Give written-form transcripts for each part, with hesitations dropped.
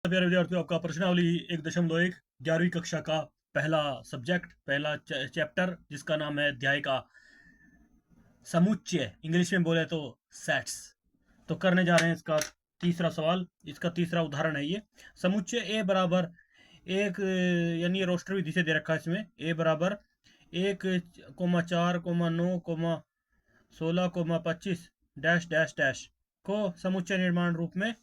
प्यारे विद्यार्थियों, आपका प्रश्नावली 1.1 11वीं कक्षा का पहला सब्जेक्ट, पहला चैप्टर, जिसका नाम है अध्याय का समुच्चय, इंग्लिश में बोले तो सेट्स। तो करने जा रहे हैं इसका तीसरा सवाल, इसका तीसरा उदाहरण है ये। समुच्चय ए बराबर एक, यानी रोस्टर विधि से दे रखा है इसमें। ए बराबर 1,4,9,16,25 डैश डैश डैश को समुच्चय निर्माण रूप में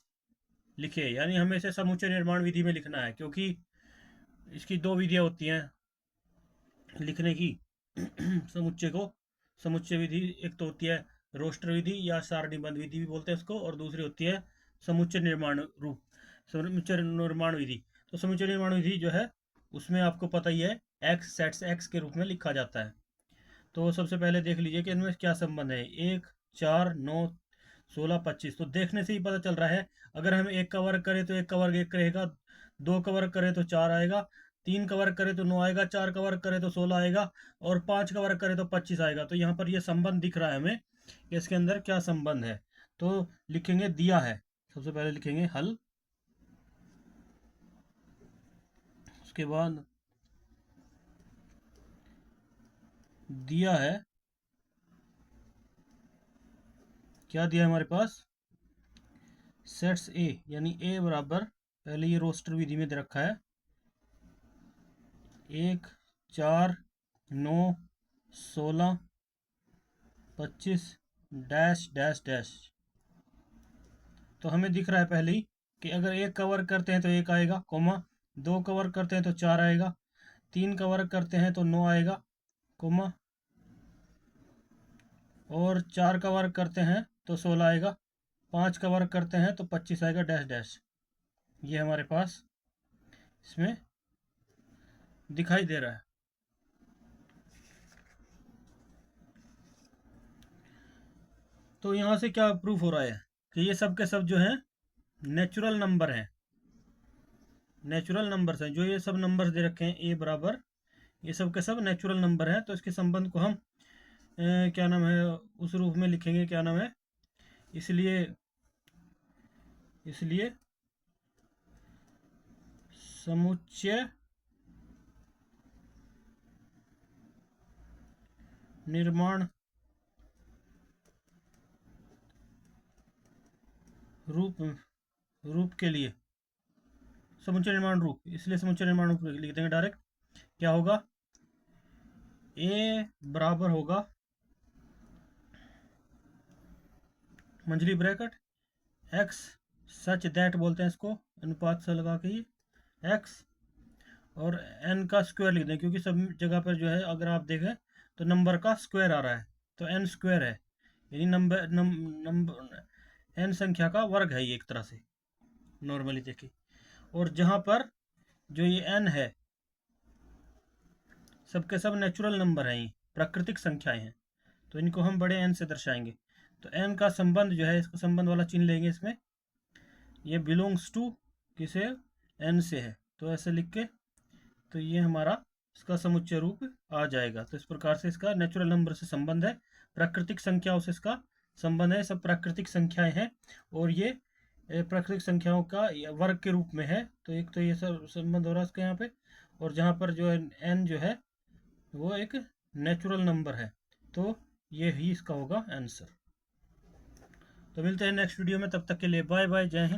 लिखे। यानी हमें इसे समुच्चय निर्माण विधि में लिखना है, क्योंकि इसकी दो विधियां होती हैं लिखने की समुच्चय को। समुच्चय विधि एक तो होती है रोस्टर विधि या सारणीबद्ध विधि भी बोलते हैं इसको, और दूसरी होती है समुच्चय निर्माण रूप, समुच्चय निर्माण विधि। तो समुच्चय निर्माण विधि जो है उसमें आपको पता ही है एक्स सेट्स एक्स के रूप में लिखा जाता है। तो सबसे पहले देख लीजिए कि इनमें क्या संबंध है। 1, 4, 9, 16, 25। तो देखने से ही पता चल रहा है, अगर हम एक का वर्ग करें तो एक का वर्ग एक रहेगा, दो का वर्ग करें तो 4 आएगा, 3 का वर्ग करें तो 9 आएगा, 4 का वर्ग करें तो 16 आएगा, और 5 का वर्ग करें तो 25 आएगा। तो यहाँ पर ये संबंध दिख रहा है हमें कि इसके अंदर क्या संबंध है। तो लिखेंगे दिया है, सबसे पहले लिखेंगे हल, उसके बाद दिया है, क्या दिया है हमारे पास, सेट्स ए, यानी ए बराबर, पहले ये रोस्टर विधि में दे रखा है 1, 4, 9, 16, 25 डैश डैश डैश। तो हमें दिख रहा है पहले ही कि अगर एक का वर्ग करते हैं तो एक आएगा, कोमा, दो का वर्ग करते हैं तो 4 आएगा, 3 का वर्ग करते हैं तो 9 आएगा, कोमा, और 4 का वर्ग करते हैं तो 16 आएगा, 5 का वर्ग करते हैं तो 25 आएगा, डैश डैश। ये हमारे पास इसमें दिखाई दे रहा है। तो यहाँ से क्या प्रूफ हो रहा है कि ये सब के सब जो हैं नेचुरल नंबर हैं, नेचुरल नंबर्स हैं। जो ये सब नंबर्स दे रखे हैं ए बराबर, ये सब के सब नेचुरल नंबर हैं। तो इसके संबंध को हम क्या नाम है, उस रूप में लिखेंगे, क्या नाम है, इसलिए इसलिए समुच्चय निर्माण रूप के लिए, समुच्चय निर्माण रूप, इसलिए समुच्चय निर्माण रूप लिख देंगे डायरेक्ट। क्या होगा, ए बराबर होगा मंझली ब्रैकेट एक्स सच दैट, बोलते हैं इसको, अनुपात से लगा के ये एक्स, और एन का स्क्वायर लिख दें, क्योंकि सब जगह पर जो है अगर आप देखें तो नंबर का स्क्वायर आ रहा है, तो एन स्क्वायर है, यानी नंबर एन संख्या का वर्ग है ये एक तरह से, नॉर्मली देखिए। और जहाँ पर जो ये एन है, सबके सब नेचुरल नंबर हैं, ये प्राकृतिक संख्याएं हैं, तो इनको हम बड़े एन से दर्शाएंगे। तो एन का संबंध जो है, इसको संबंध वाला चिन्ह लेंगे इसमें, ये बिलोंग्स टू किसे, एन से है, तो ऐसे लिख के, तो ये हमारा इसका समुच्चय रूप आ जाएगा। तो इस प्रकार से इसका नेचुरल नंबर से संबंध है, प्राकृतिक संख्याओं से इसका संबंध है, सब प्राकृतिक संख्याएं हैं, और ये प्राकृतिक संख्याओं का वर्ग के रूप में है। तो एक तो ये सब संबंध हो रहा है इसका यहाँ पे, और जहाँ पर जो है एन जो है वो एक नेचुरल नंबर है, तो ये ही इसका होगा आंसर। तो मिलते हैं नेक्स्ट वीडियो में, तब तक के लिए बाय बाय, जय हिंद।